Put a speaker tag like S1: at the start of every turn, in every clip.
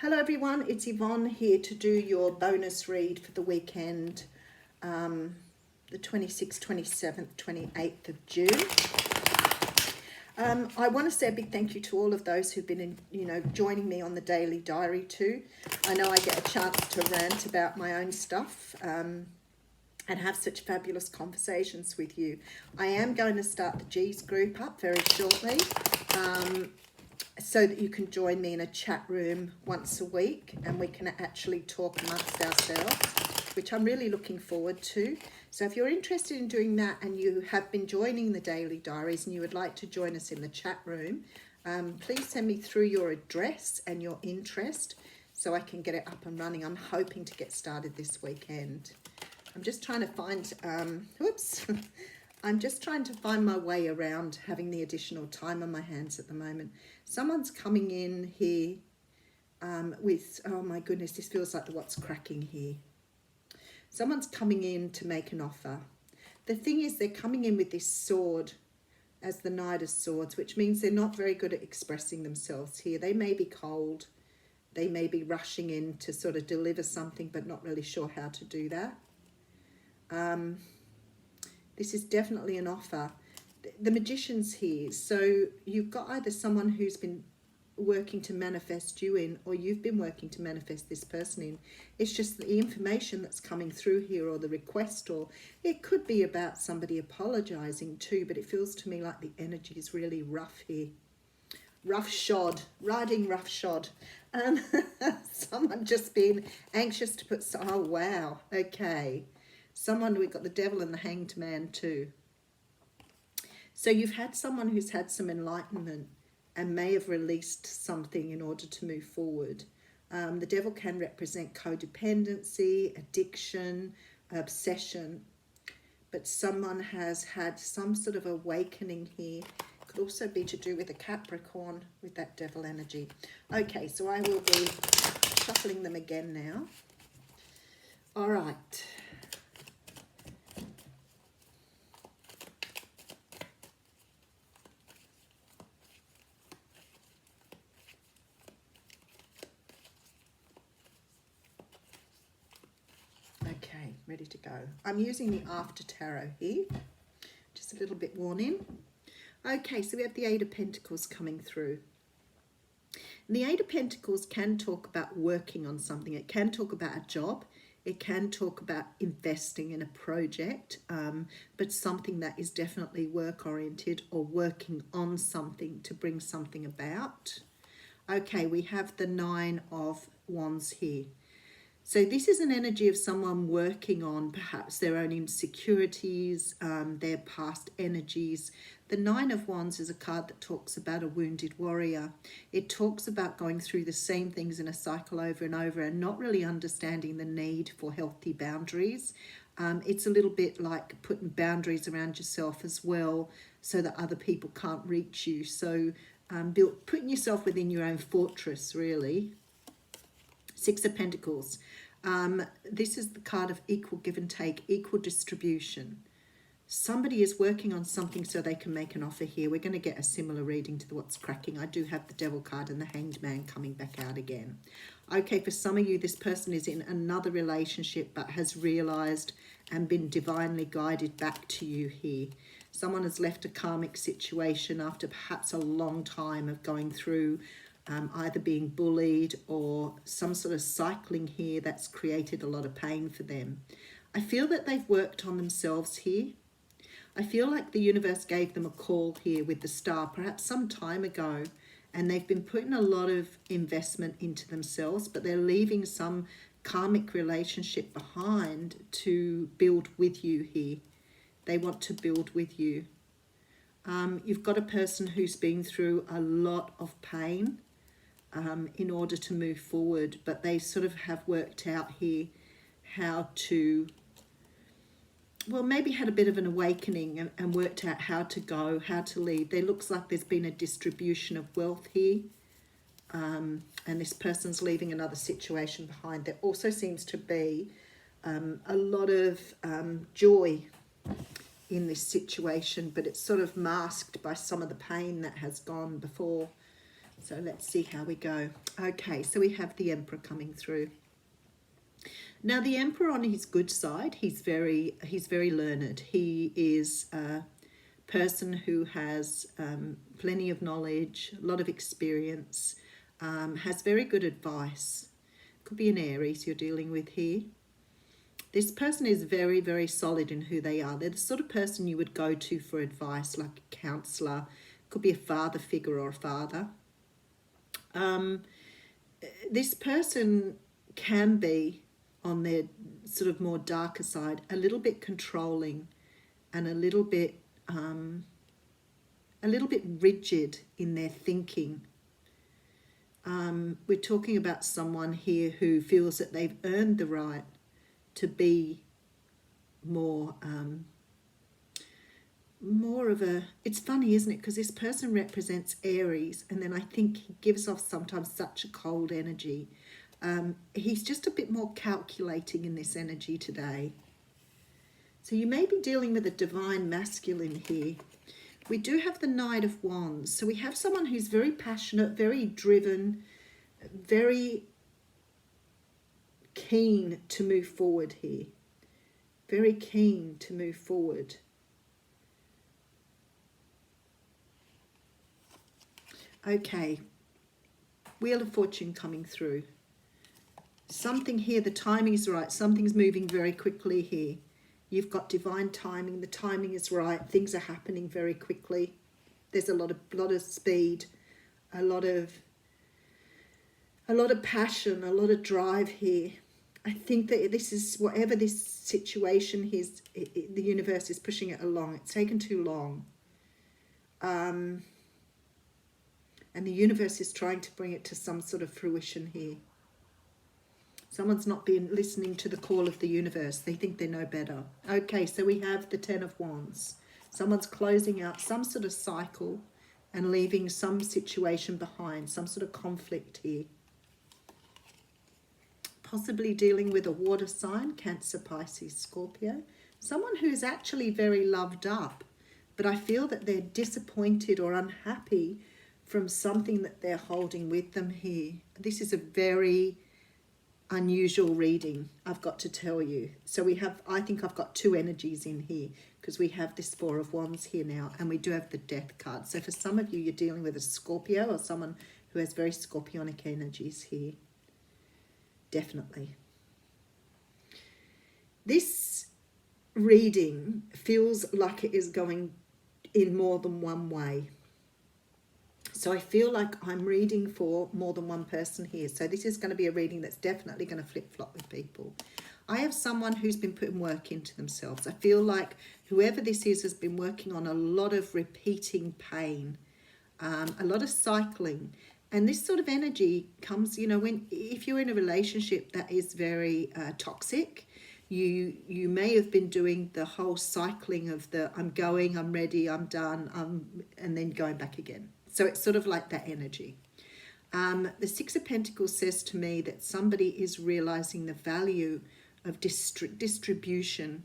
S1: Hello everyone, it's Yvonne here to do your bonus read for the weekend, the 26th, 27th, 28th of June. I want to say a big thank you to all of those who've been, joining me on the daily diary too. I know I get a chance to rant about my own stuff and have such fabulous conversations with you. I am going to start the G's group up very shortly. So that you can join me in a chat room once a week and we can actually talk amongst ourselves, which I'm really looking forward to. So if you're interested in doing that and you have been joining the daily diaries and you would like to join us in the chat room, please send me through your address and your interest so I can get it up and running. I'm hoping to get started this weekend. I'm just trying to find, I'm just trying to find my way around having the additional time on my hands at the moment. Someone's coming in here with, oh my goodness, this feels like the what's cracking here. Someone's coming in to make an offer. The thing is, they're coming in with this sword as the Knight of Swords, which means they're not very good at expressing themselves here. They may be cold. They may be rushing in to sort of deliver something, but not really sure how to do that. This is definitely an offer. The Magician's here. So you've got either someone who's been working to manifest you in, or you've been working to manifest this person in. It's just the information that's coming through here, or the request, or it could be about somebody apologizing too, but it feels to me like the energy is really rough here. Roughshod, riding roughshod. Someone just been anxious to put, oh wow, okay. Someone, we've got the Devil and the Hanged Man too. So you've had someone who's had some enlightenment and may have released something in order to move forward. The Devil can represent codependency, addiction, obsession, but someone has had some sort of awakening here. Could also be to do with a Capricorn with that Devil energy. Okay, so I will be shuffling them again now. All right. Okay, ready to go. I'm using the After Tarot here, just a little bit worn in. Okay, so we have the Eight of Pentacles coming through. And the Eight of Pentacles can talk about working on something. It can talk about a job. It can talk about investing in a project, but something that is definitely work-oriented or working on something to bring something about. Okay, we have the Nine of Wands here. So this is an energy of someone working on perhaps their own insecurities, their past energies. The Nine of Wands is a card that talks about a wounded warrior. It talks about going through the same things in a cycle over and over and not really understanding the need for healthy boundaries. It's a little bit like putting boundaries around yourself as well so that other people can't reach you. So putting yourself within your own fortress, really. Six of Pentacles. This is the card of equal give and take, equal distribution. Somebody is working on something so they can make an offer here. We're going to get a similar reading to the what's cracking. I do have the Devil card and the Hanged Man coming back out again. Okay, for some of you, this person is in another relationship but has realized and been divinely guided back to you here. Someone has left a karmic situation after perhaps a long time of going through either being bullied or some sort of cycling here that's created a lot of pain for them. I feel that they've worked on themselves here. I feel like the universe gave them a call here with the Star perhaps some time ago, and they've been putting a lot of investment into themselves, but they're leaving some karmic relationship behind to build with you here. They want to build with you. You've got a person who's been through a lot of pain in order to move forward, but they sort of have worked out here how to, well, maybe had a bit of an awakening and worked out how to go, how to leave. There looks like there's been a distribution of wealth here, and this person's leaving another situation behind. There also seems to be a lot of joy in this situation, but it's sort of masked by some of the pain that has gone before. So let's see how we go. Okay, so we have the Emperor coming through. Now the Emperor, on his good side, he's very learned. He is a person who has plenty of knowledge, a lot of experience, has very good advice. Could be an Aries you're dealing with here. This person is very, very solid in who they are. They're the sort of person you would go to for advice, like a counsellor. Could be a father figure or a father. This person can be, on their sort of more darker side, a little bit controlling and a little bit rigid in their thinking. We're talking about someone here who feels that they've earned the right to be more of a, it's funny, isn't it, because this person represents Aries, and then I think he gives off sometimes such a cold energy. He's just a bit more calculating in this energy today. So you may be dealing with a divine masculine here. We do have the Knight of Wands. So we have someone who's very passionate, very driven, very keen to move forward here. Very keen to move forward. Okay. Wheel of Fortune coming through. Something here, the timing is right. Something's moving very quickly here. You've got divine timing. The timing is right. Things are happening very quickly. There's a lot of speed, a lot of passion, a lot of drive here. I think that this is, whatever this situation is, the universe is pushing it along. It's taken too long. And the universe is trying to bring it to some sort of fruition here. Someone's not been listening to the call of the universe. They think they know better. Okay, so we have the Ten of Wands. Someone's closing out some sort of cycle and leaving some situation behind, some sort of conflict here. Possibly dealing with a water sign, Cancer, Pisces, Scorpio. Someone who's actually very loved up, but I feel that they're disappointed or unhappy from something that they're holding with them here. This is a very unusual reading, I've got to tell you. So we have, I think I've got two energies in here, because we have this Four of Wands here now, and we do have the Death card. So for some of you, you're dealing with a Scorpio or someone who has very scorpionic energies here. Definitely. This reading feels like it is going in more than one way. So I feel like I'm reading for more than one person here. So this is going to be a reading that's definitely going to flip-flop with people. I have someone who's been putting work into themselves. I feel like whoever this is has been working on a lot of repeating pain, a lot of cycling. And this sort of energy comes, you know, if you're in a relationship that is very toxic, you may have been doing the whole cycling of the I'm going, I'm ready, I'm done, and then going back again. So it's sort of like that energy. The Six of Pentacles says to me that somebody is realizing the value of distribution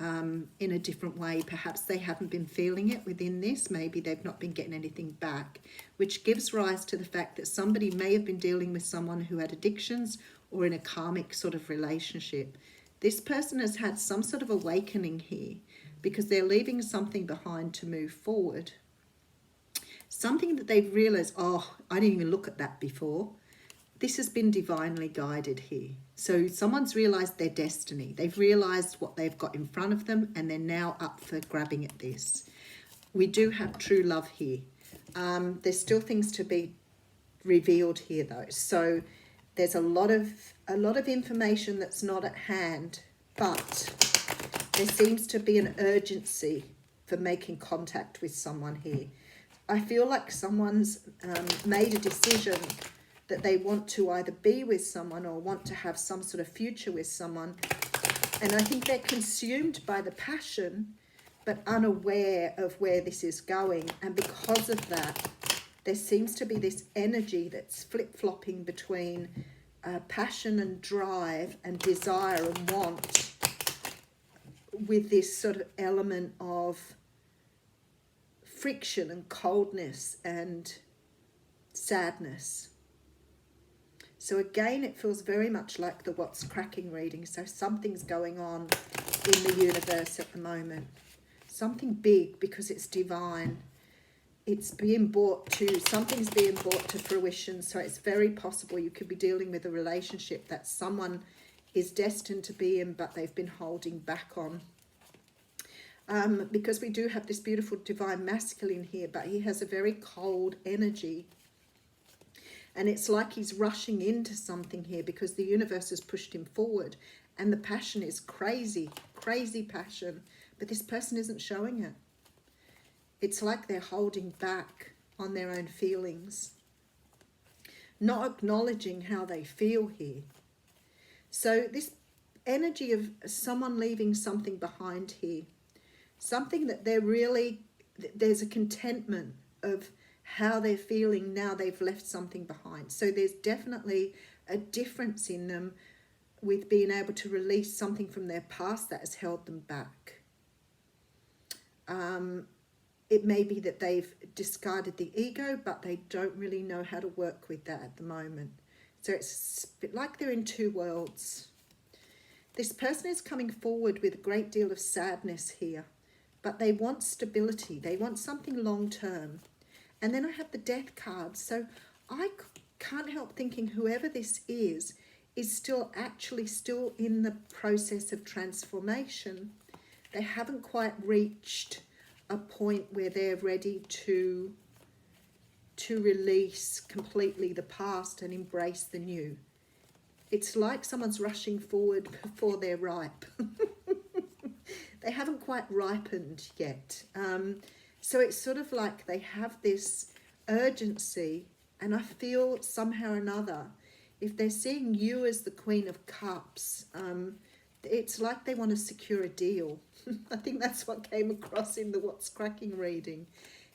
S1: in a different way. Perhaps they haven't been feeling it within this. Maybe they've not been getting anything back, which gives rise to the fact that somebody may have been dealing with someone who had addictions or in a karmic sort of relationship. This person has had some sort of awakening here because they're leaving something behind to move forward. Something that they've realized, oh, I didn't even look at that before. This has been divinely guided here. So someone's realized their destiny. They've realized what they've got in front of them, and they're now up for grabbing at this. We do have true love here. There's still things to be revealed here, though. So there's a lot of information that's not at hand, but there seems to be an urgency for making contact with someone here. I feel like someone's made a decision that they want to either be with someone or want to have some sort of future with someone. And I think they're consumed by the passion, but unaware of where this is going. And because of that, there seems to be this energy that's flip-flopping between passion and drive and desire and want, with this sort of element of friction and coldness and sadness. So again, it feels very much like the what's cracking reading. So something's going on in the universe at the moment. Something big, because it's divine. It's being brought to, something's being brought to fruition. So it's very possible you could be dealing with a relationship that someone is destined to be in, but they've been holding back on. Because we do have this beautiful divine masculine here, but he has a very cold energy. And it's like he's rushing into something here because the universe has pushed him forward. And the passion is crazy, crazy passion. But this person isn't showing it. It's like they're holding back on their own feelings. Not acknowledging how they feel here. So this energy of someone leaving something behind here. Something that they're really, there's a contentment of how they're feeling now they've left something behind. So there's definitely a difference in them with being able to release something from their past that has held them back. It may be that they've discarded the ego, but they don't really know how to work with that at the moment. So it's a bit like they're in two worlds. This person is coming forward with a great deal of sadness here, but they want stability. They want something long term. And then I have the death card. So I can't help thinking whoever this is still in the process of transformation. They haven't quite reached a point where they're ready to release completely the past and embrace the new. It's like someone's rushing forward before they're ripe. They haven't quite ripened yet. So it's sort of like they have this urgency, and I feel somehow or another, if they're seeing you as the Queen of Cups, it's like they want to secure a deal. I think that's what came across in the What's Cracking reading.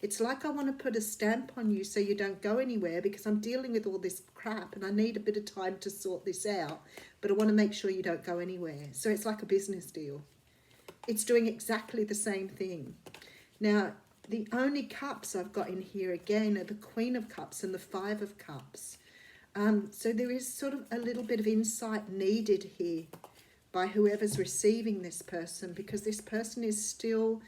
S1: It's like I want to put a stamp on you so you don't go anywhere, because I'm dealing with all this crap and I need a bit of time to sort this out, but I want to make sure you don't go anywhere. So it's like a business deal. It's doing exactly the same thing. Now, the only cups I've got in here again are the Queen of Cups and the Five of Cups. So there is sort of a little bit of insight needed here by whoever's receiving this person, because this person is still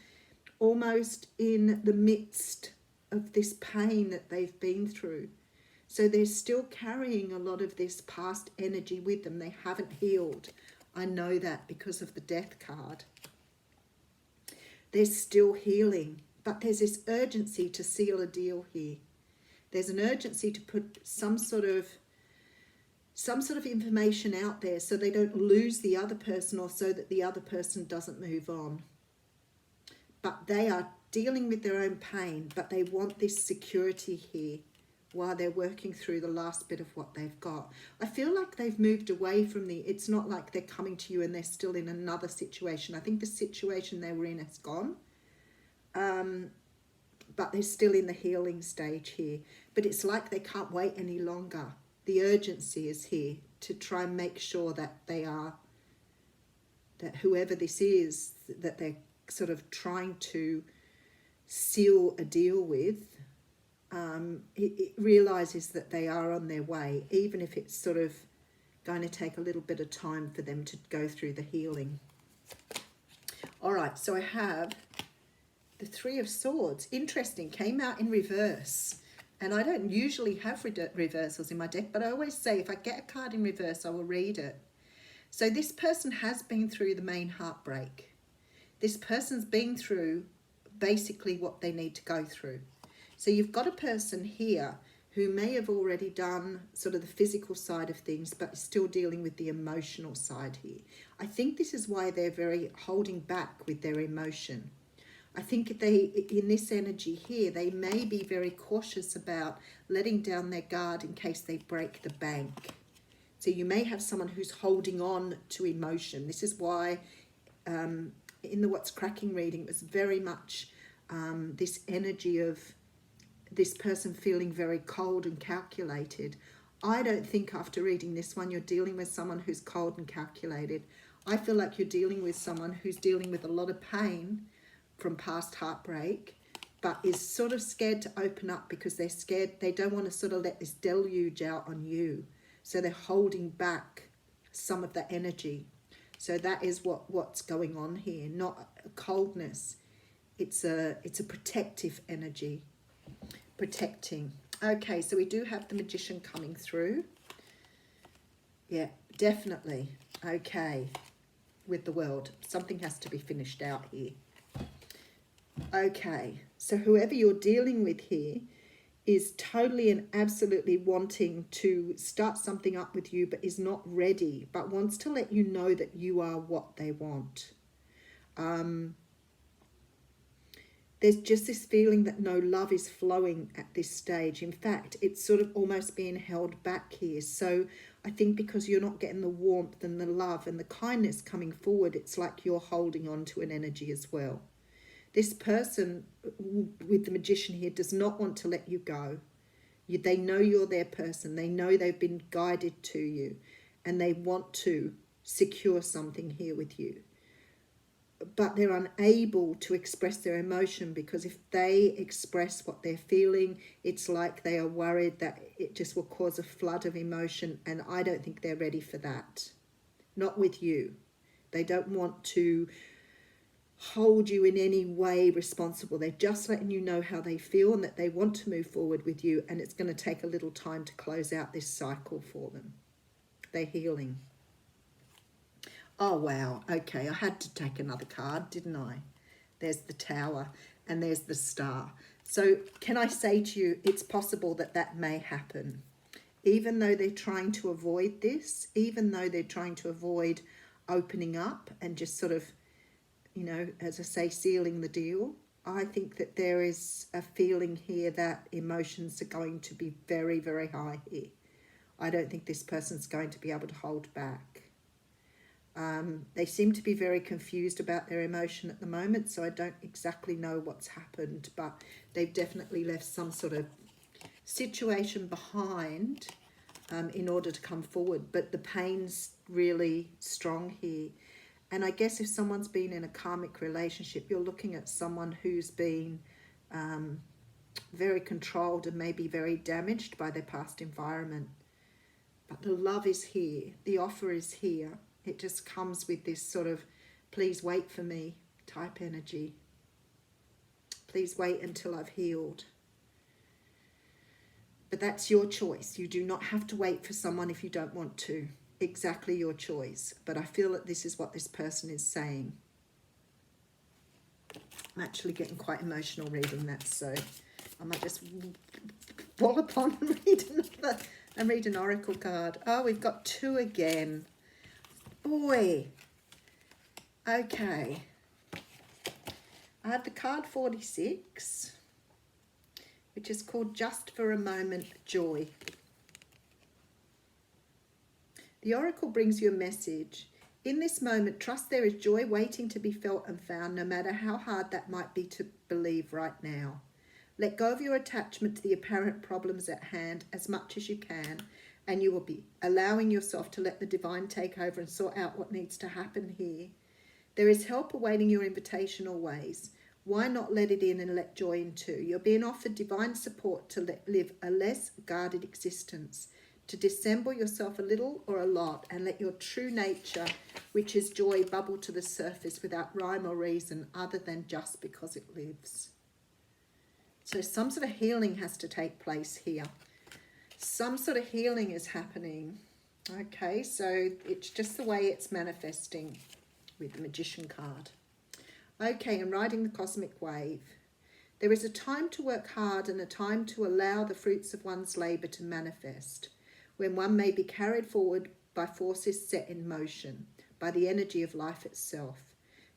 S1: almost in the midst of this pain that they've been through. So they're still carrying a lot of this past energy with them. They haven't healed. I know that because of the Death card. They're still healing, but there's this urgency to seal a deal here. There's an urgency to put some sort of information out there so they don't lose the other person, or so that the other person doesn't move on. But they are dealing with their own pain, but they want this security here while they're working through the last bit of what they've got. I feel like they've moved away from it's not like they're coming to you and they're still in another situation. I think the situation they were in has gone. But they're still in the healing stage here. But it's like they can't wait any longer. The urgency is here to try and make sure that that whoever this is, that they're sort of trying to seal a deal with, it realizes that they are on their way, even if it's sort of going to take a little bit of time for them to go through the healing. All right, so I have the Three of Swords. Interesting, came out in reverse. And I don't usually have reversals in my deck, but I always say if I get a card in reverse, I will read it. So this person has been through the main heartbreak. This person's been through basically what they need to go through. So you've got a person here who may have already done sort of the physical side of things, but is still dealing with the emotional side here. I think this is why they're very holding back with their emotion. I think in this energy here, they may be very cautious about letting down their guard in case they break the bank. So you may have someone who's holding on to emotion. This is why in the What's Cracking reading, it was very much this energy of this person feeling very cold and calculated. I don't think after reading this one, you're dealing with someone who's cold and calculated. I feel like you're dealing with someone who's dealing with a lot of pain from past heartbreak, but is sort of scared to open up because they're scared. They don't want to sort of let this deluge out on you. So they're holding back some of the energy. So that is what's going on here, not a coldness. It's a protective energy, protecting. Okay, so we do have the Magician coming through. Yeah, definitely. Okay, with the World. Something has to be finished out here. Okay, so whoever you're dealing with here is totally and absolutely wanting to start something up with you, but is not ready, but wants to let you know that you are what they want. There's just this feeling that no love is flowing at this stage. In fact, it's sort of almost being held back here. So I think because you're not getting the warmth and the love and the kindness coming forward, it's like you're holding on to an energy as well. This person with the Magician here does not want to let you go. They know you're their person. They know they've been guided to you, and they want to secure something here with you. But they're unable to express their emotion, because if they express what they're feeling, it's like they are worried that it just will cause a flood of emotion, and I don't think they're ready for that. Not with you. They don't want to hold you in any way responsible. They're just letting you know how they feel and that they want to move forward with you, and it's going to take a little time to close out this cycle for them. They're healing. Oh wow, okay, I had to take another card, didn't I? There's the Tower and there's the Star. So can I say to you, it's possible that that may happen. Even though they're trying to avoid this, even though they're trying to avoid opening up and just sort of, you know, as I say, sealing the deal, I think that there is a feeling here that emotions are going to be very, very high here. I don't think this person's going to be able to hold back. They seem to be very confused about their emotion at the moment, so I don't exactly know what's happened, but they've definitely left some sort of situation behind in order to come forward. But the pain's really strong here. And I guess if someone's been in a karmic relationship, you're looking at someone who's been very controlled and maybe very damaged by their past environment. But the love is here. The offer is here. It just comes with this sort of, please wait for me type energy. Please wait until I've healed. But that's your choice. You do not have to wait for someone if you don't want to. Exactly your choice. But I feel that this is what this person is saying. I'm actually getting quite emotional reading that, so I might just fall upon and read an oracle card. Oh, we've got 2 again. Boy. Okay. I have the card 46, which is called Just for a Moment, Joy. The oracle brings you a message. In this moment, trust there is joy waiting to be felt and found, no matter how hard that might be to believe right now. Let go of your attachment to the apparent problems at hand as much as you can, and you will be allowing yourself to let the divine take over and sort out what needs to happen here. There is help awaiting your invitation always. Why not let it in and let joy in too? You're being offered divine support to live a less guarded existence, to dissemble yourself a little or a lot and let your true nature, which is joy, bubble to the surface without rhyme or reason other than just because it lives. So some sort of healing has to take place here. Some sort of healing is happening. Okay, so it's just the way it's manifesting with the Magician card. Okay, and riding the cosmic wave. There is a time to work hard and a time to allow the fruits of one's labour to manifest, when one may be carried forward by forces set in motion, by the energy of life itself.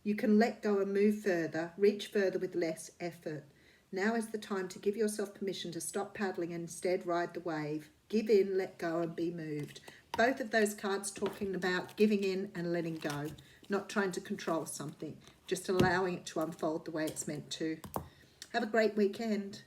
S1: You can let go and move further, reach further with less effort. Now is the time to give yourself permission to stop paddling and instead ride the wave. Give in, let go, and be moved. Both of those cards talking about giving in and letting go, not trying to control something, just allowing it to unfold the way it's meant to. Have a great weekend.